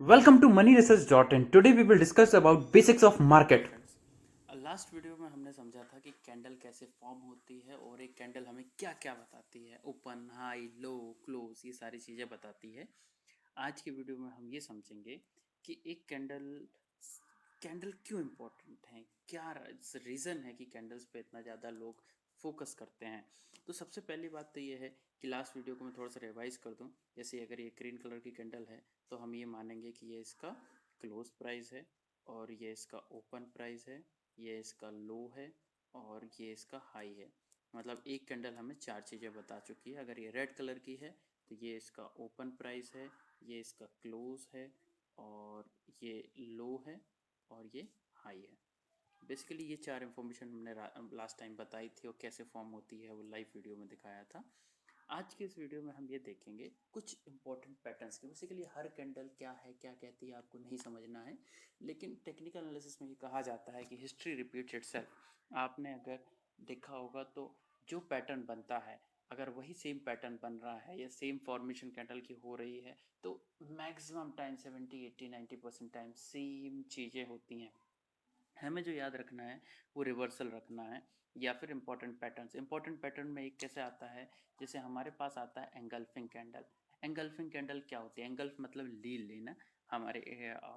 Welcome to moneyresearch.in. Today we will discuss about basics of market. Friends, last video में हमने समझा था कि कैंडल कैसे फॉर्म होती है और एक कैंडल हमें क्या क्या बताती है। ओपन, हाई, लो, क्लोज, ये सारी चीज़ें बताती है। आज की वीडियो में हम ये समझेंगे कि एक कैंडल कैंडल क्यों इम्पोर्टेंट है, क्या रीज़न है कि कैंडल्स पे इतना ज़्यादा लोग फोकस करते हैं। तो सबसे पहली बात तो ये है कि लास्ट वीडियो को मैं थोड़ा सा रिवाइज कर दूं। जैसे अगर ये ग्रीन कलर की कैंडल है तो हम ये मानेंगे कि ये इसका क्लोज प्राइस है, और ये इसका ओपन प्राइस है, ये इसका लो है, और ये इसका हाई है। मतलब एक कैंडल हमें चार चीज़ें बता चुकी है। अगर ये रेड कलर की है तो ये इसका ओपन प्राइस है, ये इसका क्लोज है, और ये लो है, और ये हाई है। बेसिकली ये चार इन्फॉर्मेशन हमने लास्ट टाइम बताई थी, और कैसे फॉर्म होती है वो लाइव वीडियो में दिखाया था। आज के इस वीडियो में हम ये देखेंगे कुछ इंपॉर्टेंट पैटर्न्स के। बेसिकली हर कैंडल क्या है, क्या कहती है, आपको नहीं समझना है, लेकिन टेक्निकल एनालिसिस में ये कहा जाता है कि हिस्ट्री रिपीट्स इटसेल्फ। आपने अगर देखा होगा तो जो पैटर्न बनता है, अगर वही सेम पैटर्न बन रहा है या सेम फॉर्मेशन कैंडल की हो रही है, तो मैक्सिमम टाइम 70 80 90% टाइम सेम चीज़ें होती हैं। हमें जो याद रखना है वो रिवर्सल रखना है, या फिर इंपॉर्टेंट पैटर्न में एक कैसे आता है। जैसे हमारे पास आता है एंगल्फिंग कैंडल। एंगल्फिंग कैंडल क्या होती है? एंगल्फ मतलब लील लेना, हमारे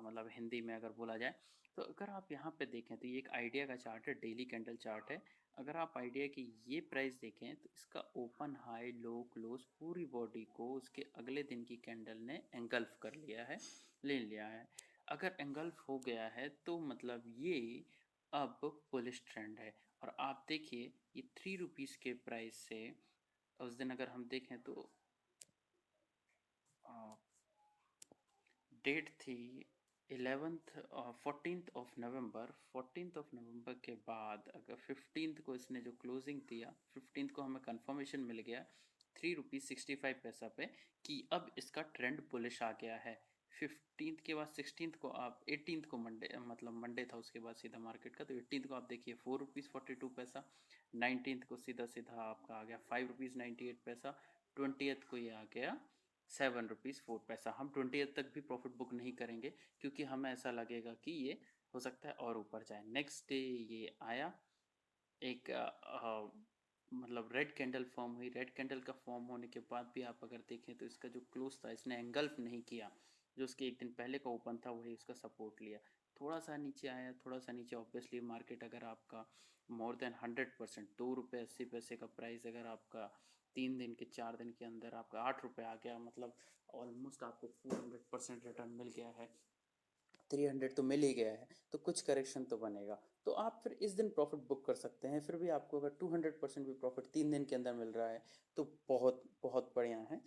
मतलब हिंदी में अगर बोला जाए। तो अगर आप यहाँ पे देखें तो ये एक आइडिया का चार्ट है, डेली कैंडल चार्ट है। अगर आप आइडिया की ये प्राइस देखें तो इसका ओपन, हाई, लो, क्लोज पूरी बॉडी को उसके अगले दिन की कैंडल ने एंगल्फ कर लिया है, ले लिया है। अगर एंगल्फ हो गया है तो मतलब ये अब बुलिश ट्रेंड है। और आप देखिए ये 3 रुपीज़ के प्राइस से उस दिन अगर हम देखें तो डेट थी 11th 14th of November. 14th of November के बाद अगर 15th को इसने जो क्लोजिंग दिया, 15th को हमें कंफर्मेशन मिल गया 3 रुपीज़ 65 पैसा पे कि अब इसका ट्रेंड बुलिश आ गया है। 15th के बाद 16th को, आप 18th को मंडे, मतलब मंडे था उसके बाद सीधा मार्केट का, तो 18th को आप देखिए 4 रुपीज़ 42 पैसा। 19th को सीधा सीधा आपका आ गया 5 रुपीज़ 98 पैसा। 20th को ये आ गया 7 रुपीज़ 4 पैसा। हम 20th तक भी प्रॉफिट बुक नहीं करेंगे, क्योंकि हमें ऐसा लगेगा कि ये हो सकता है और ऊपर जाए। नेक्स्ट डे ये आया एक मतलब रेड कैंडल फॉर्म हुई। रेड कैंडल का फॉर्म होने के बाद भी आप अगर देखें तो इसका जो क्लोज था, इसने एंगल्फ नहीं किया। जो उसके एक दिन पहले का ओपन था वही उसका सपोर्ट लिया। थोड़ा सा नीचे आया, थोड़ा सा नीचे। ऑब्वियसली मार्केट अगर आपका मोर देन 100%, 2 रुपये 80 पैसे का प्राइस अगर आपका 3 दिन के 4 दिन के अंदर आपका 8 रुपये आ गया, मतलब ऑलमोस्ट आपको 400% रिटर्न मिल गया है। 300 तो मिल ही गया है, तो कुछ करेक्शन तो बनेगा। तो आप फिर इस दिन प्रॉफिट बुक कर सकते हैं। फिर भी आपको अगर 200% भी प्रॉफिट 3 दिन के अंदर मिल रहा है तो बहुत बहुत बढ़िया है।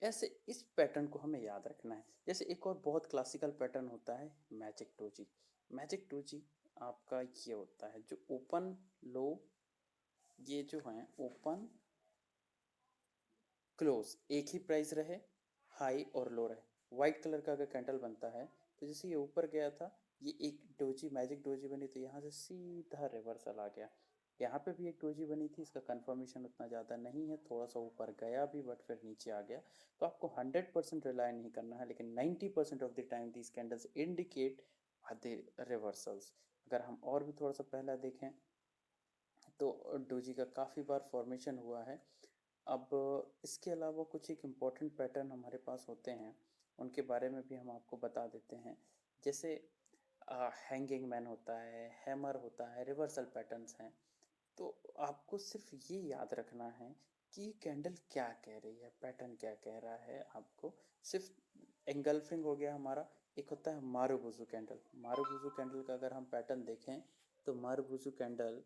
ऐसे इस पैटर्न को हमें याद रखना है। जैसे एक और बहुत क्लासिकल पैटर्न होता है मैजिक डोजी। मैजिक डोजी आपका ये होता है जो ओपन, लो, ये जो है ओपन, क्लोज एक ही प्राइस रहे, हाई और लो रहे। वाइट कलर का अगर कैंडल बनता है तो जैसे ये ऊपर गया था, ये एक डोजी, मैजिक डोजी बनी, तो यहाँ से सीधा रिवर्सल आ गया। यहाँ पे भी एक डोजी बनी थी, इसका कंफर्मेशन उतना ज़्यादा नहीं है, थोड़ा सा ऊपर गया भी बट फिर नीचे आ गया। तो आपको 100% रिलाई नहीं करना है, लेकिन 90% of the time these candles indicate the reversals. अगर हम और भी थोड़ा सा पहला देखें तो डोजी का काफ़ी बार फॉर्मेशन हुआ है। अब इसके अलावा कुछ एक इम्पॉर्टेंट पैटर्न हमारे पास होते हैं, उनके बारे में भी हम आपको बता देते हैं। जैसे हैंगिंग मैन होता है, हैमर होता है, रिवर्सल पैटर्न्स हैं। तो आपको सिर्फ ये याद रखना है कि कैंडल क्या कह रही है, पैटर्न क्या कह रहा है। आपको सिर्फ एंगल्फिंग हो गया हमारा। एक होता है मारुबुजू कैंडल। मारुबुजू कैंडल का अगर हम पैटर्न देखें तो मारुबुजू कैंडल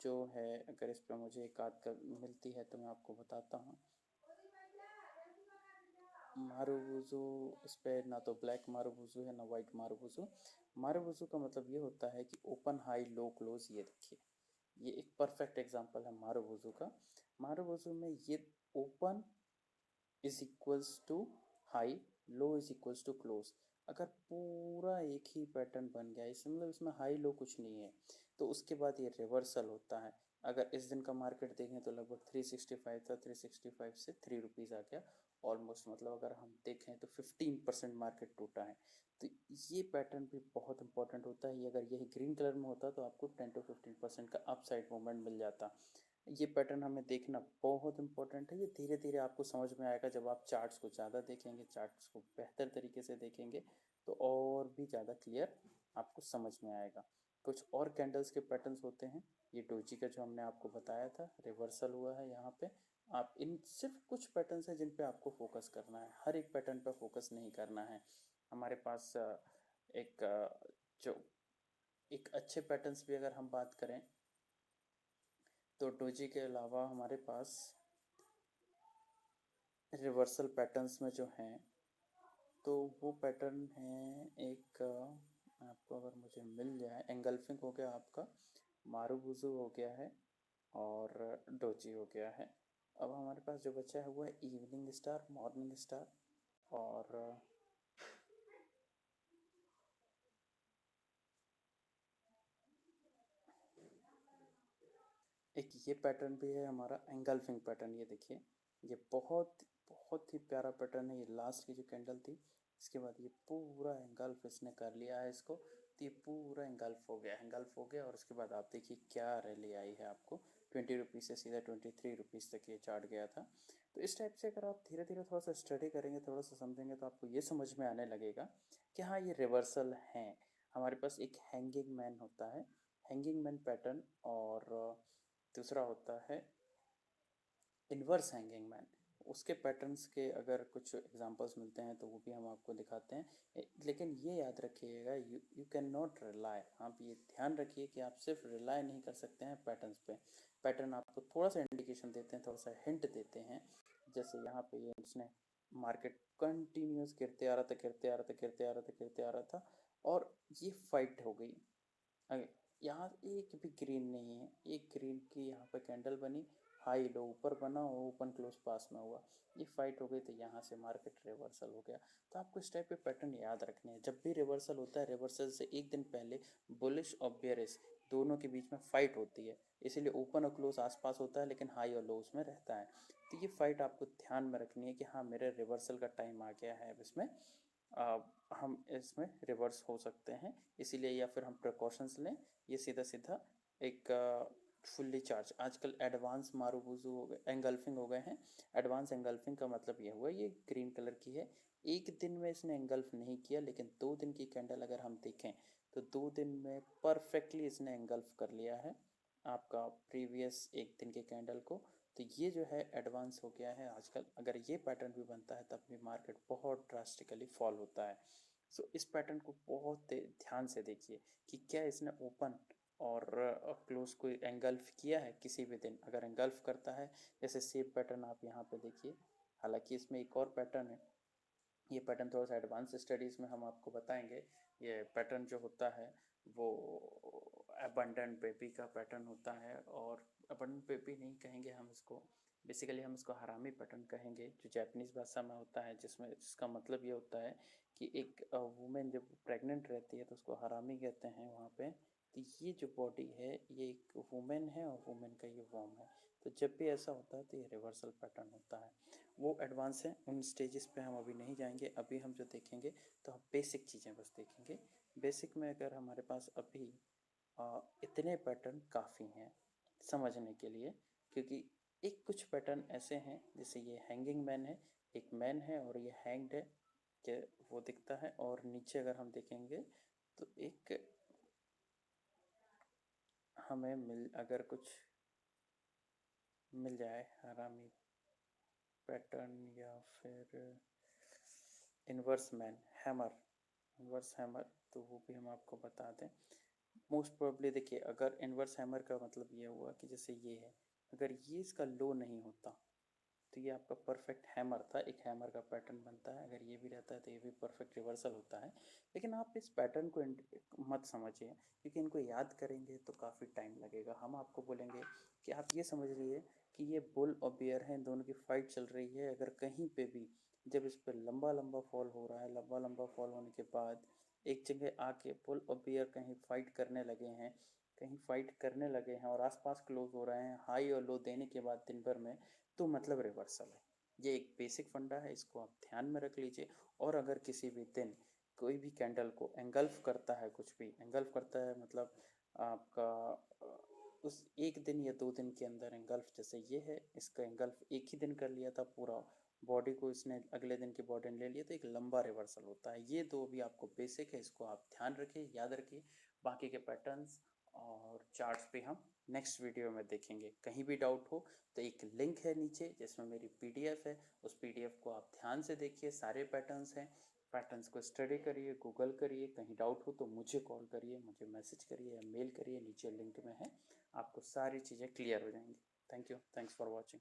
जो है, अगर इस पर मुझे एक आध का मिलती है तो मैं आपको बताता हूँ। मारुबुजू, इस पर ना तो ब्लैक मारुबुजू है ना वाइट मारुबुजू। मारुबुजू का मतलब ये होता है कि ओपन, हाई, लो, क्लोज। ये देखिए, ये एक परफेक्ट एग्जांपल है मारुबुजू का। मारुबुजू में ये open is equals to high, low is equals to close. अगर पूरा एक ही पैटर्न बन गया, इसमें मतलब इसमें हाई लो कुछ नहीं है, तो उसके बाद ये रिवर्सल होता है। अगर इस दिन का मार्केट देखें तो लगभग 365 था, 365 से 3 रुपीज़ आ गया। ऑलमोस्ट, मतलब अगर हम देखें तो 15% मार्केट टूटा है। तो ये पैटर्न भी बहुत इंपॉर्टेंट होता है। ये अगर यही ग्रीन कलर में होता तो आपको 10 to 15% का अपसाइड मूवमेंट मिल जाता। ये पैटर्न हमें देखना बहुत इंपॉर्टेंट है। ये धीरे धीरे आपको समझ में आएगा जब आप चार्ट्स को ज़्यादा देखेंगे, चार्ट्स को बेहतर तरीके से देखेंगे, तो और भी ज़्यादा क्लियर आपको समझ में आएगा। कुछ और कैंडल्स के पैटर्न्स होते हैं। ये डोजी का जो हमने आपको बताया था, रिवर्सल हुआ है यहाँ पे। आप इन सिर्फ कुछ पैटर्न्स हैं जिन पे आपको फोकस करना है, हर एक पैटर्न पे फोकस नहीं करना है। हमारे पास एक जो एक अच्छे पैटर्न्स भी अगर हम बात करें तो डोजी के अलावा हमारे पास रिवर्सल पैटर्न्स में जो हैं तो वो पैटर्न है एक आपको अगर मुझे मिल जाए, एंगल्फिंग हो गया आपका, मारूबुजू हो गया है और डोजी हो गया है। अब हमारे पास जो बचा है वो है इवनिंग स्टार, मॉर्निंग स्टार और एक ये पैटर्न भी है हमारा एंगल्फिंग पैटर्न। ये देखिए, ये बहुत बहुत ही प्यारा पैटर्न है। ये लास्ट की जो कैंडल थी, इसके बाद ये पूरा एंगल्फ इसने कर लिया है इसको। तो ये पूरा एंगल्फ हो गया, एंगल्फ हो गया और उसके बाद आप देखिए क्या रैली आई है आपको। 20 रुपीज़ से सीधा 23 रुपीज़ तक ये चार्ट गया था। तो इस टाइप से अगर आप धीरे धीरे थोड़ा सा स्टडी करेंगे, थोड़ा सा समझेंगे, तो आपको ये समझ में आने लगेगा कि हाँ, ये रिवर्सल हैं। हमारे पास एक हैंगिंग मैन होता है, हैंगिंग मैन पैटर्न, और दूसरा होता है इन्वर्स हैंगिंग मैन। उसके पैटर्न्स के अगर कुछ एग्जांपल्स मिलते हैं तो वो भी हम आपको दिखाते हैं। लेकिन ये याद रखिएगा, यू कैन नॉट रिलाई, आप ये ध्यान रखिए कि आप सिर्फ रिलाई नहीं कर सकते हैं पैटर्न्स पे। पैटर्न आपको थोड़ा सा इंडिकेशन देते हैं, थोड़ा सा हिंट देते हैं। जैसे यहाँ पे ये उसने मार्केट कंटिन्यूस गिरते आ रहा था, गिरते आ रहा था, गिरते आ रहा था, गिरते आ रहा था, और ये फाइट हो गई। यहाँ एक भी ग्रीन नहीं है, एक ग्रीन की यहाँ पे कैंडल बनी, हाई लो ऊपर बना और ओपन क्लोज पास में हुआ, ये फाइट हो गई, तो यहाँ से मार्केट रिवर्सल हो गया। तो आपको इस टाइप के पैटर्न याद रखने हैं। जब भी रिवर्सल होता है, रिवर्सल से एक दिन पहले बुलिश और बेयरिश दोनों के बीच में फाइट होती है, इसीलिए ओपन और क्लोज आसपास होता है लेकिन हाई और लो उसमें रहता है। तो ये फाइट आपको ध्यान में रखनी है कि हाँ, मेरे रिवर्सल का टाइम आ गया है, अब इसमें हम इसमें रिवर्स हो सकते हैं, इसीलिए या फिर हम प्रिकॉशंस लें। ये सीधा सीधा एक फुल्ली चार्ज, आजकल एडवांस मारूबुजू हो गए, एंगल्फिंग हो गए हैं। एडवांस एंगल्फिंग का मतलब ये हुआ, ये ग्रीन कलर की है। एक दिन में इसने एंगल्फ नहीं किया, लेकिन 2 दिन की कैंडल अगर हम देखें तो 2 दिन में परफेक्टली इसने एंगल्फ कर लिया है आपका प्रीवियस एक दिन के कैंडल को। तो ये जो है एडवांस हो गया है आजकल। अगर ये पैटर्न भी बनता है तब भी मार्केट बहुत ड्रास्टिकली फॉल होता है। सो इस पैटर्न को बहुत ध्यान से देखिए कि क्या इसने ओपन और क्लोज को एंगल्फ किया है किसी भी दिन। अगर एंगल्फ करता है, जैसे सेम पैटर्न आप यहाँ पे देखिए, हालांकि इसमें एक और पैटर्न है, ये पैटर्न थोड़ा सा एडवांस स्टडीज़ में हम आपको बताएंगे। ये पैटर्न जो होता है वो अबंडेंट बेबी का पैटर्न होता है, और अबंडेंट बेबी नहीं कहेंगे हम इसको, बेसिकली हम इसको हरामी पैटर्न कहेंगे, जो जापानीज़ भाषा में होता है, जिसमें जिसका मतलब ये होता है कि एक वुमेन जब प्रेग्नेंट रहती है तो उसको हरामी कहते हैं वहाँ पे। तो ये जो बॉडी है ये एक वुमेन है और वुमेन का ये वॉर्म है। तो जब भी ऐसा होता है तो ये रिवर्सल पैटर्न होता है। वो एडवांस है, उन स्टेजेस पे हम अभी नहीं जाएंगे। अभी हम जो देखेंगे तो हम बेसिक चीज़ें बस देखेंगे। बेसिक में अगर हमारे पास अभी इतने पैटर्न काफ़ी हैं समझने के लिए, क्योंकि एक कुछ पैटर्न ऐसे हैं, जैसे ये हैंगिंग मैन है, एक मैन है और ये हैंग्ड है, कि वो दिखता है। और नीचे अगर हम देखेंगे तो एक हमें अगर कुछ मिल जाए हरामी पैटर्न या फिर inverse man hammer, inverse hammer, तो वो भी हम आपको बता दें। मोस्ट प्रोबेबली देखिए, अगर इन्वर्स हैमर का मतलब ये हुआ कि जैसे ये है, अगर ये इसका लो नहीं होता तो ये आपका परफेक्ट हैमर था, एक हैमर का पैटर्न बनता है। अगर ये भी रहता है तो ये भी परफेक्ट रिवर्सल होता है। लेकिन आप इस पैटर्न को मत समझिए, क्योंकि इनको याद करेंगे तो काफ़ी टाइम लगेगा। हम आपको बोलेंगे कि आप ये समझ लीजिए कि ये बुल और बियर हैं, दोनों की फाइट चल रही है। अगर कहीं पे भी जब इस पर लंबा लंबा फॉल हो रहा है, लंबा लंबा फॉल होने के बाद एक जगह आके बुल और बियर कहीं फाइट करने लगे हैं, कहीं फाइट करने लगे हैं और आसपास क्लोज हो रहे हैं हाई और लो देने के बाद दिन भर में, तो मतलब रिवर्सल है। ये एक बेसिक फंडा है, इसको आप ध्यान में रख लीजिए। और अगर किसी भी दिन कोई भी कैंडल को एंगल्फ करता है, कुछ भी एंगल्फ करता है मतलब आपका उस एक दिन या 2 दिन के अंदर एंगल्फ, जैसे ये है इसका एंगल्फ एक ही दिन कर लिया था, पूरा बॉडी को इसने अगले दिन की बॉडी ने ले लिया, तो एक लंबा रिवर्सल होता है। ये दो भी आपको बेसिक है, इसको आप ध्यान रखिए, याद रखिए। बाकी के पैटर्न्स और चार्ट्स पे हम नेक्स्ट वीडियो में देखेंगे। कहीं भी डाउट हो तो एक लिंक है नीचे जिसमें मेरी पीडीएफ है, उस पीडीएफ को आप ध्यान से देखिए, सारे पैटर्न्स हैं, पैटर्न्स को स्टडी करिए, गूगल करिए। कहीं डाउट हो तो मुझे कॉल करिए, मुझे मैसेज करिए या मेल करिए, नीचे लिंक में है, आपको सारी चीज़ें क्लियर हो जाएंगी। Thank you, thanks for watching.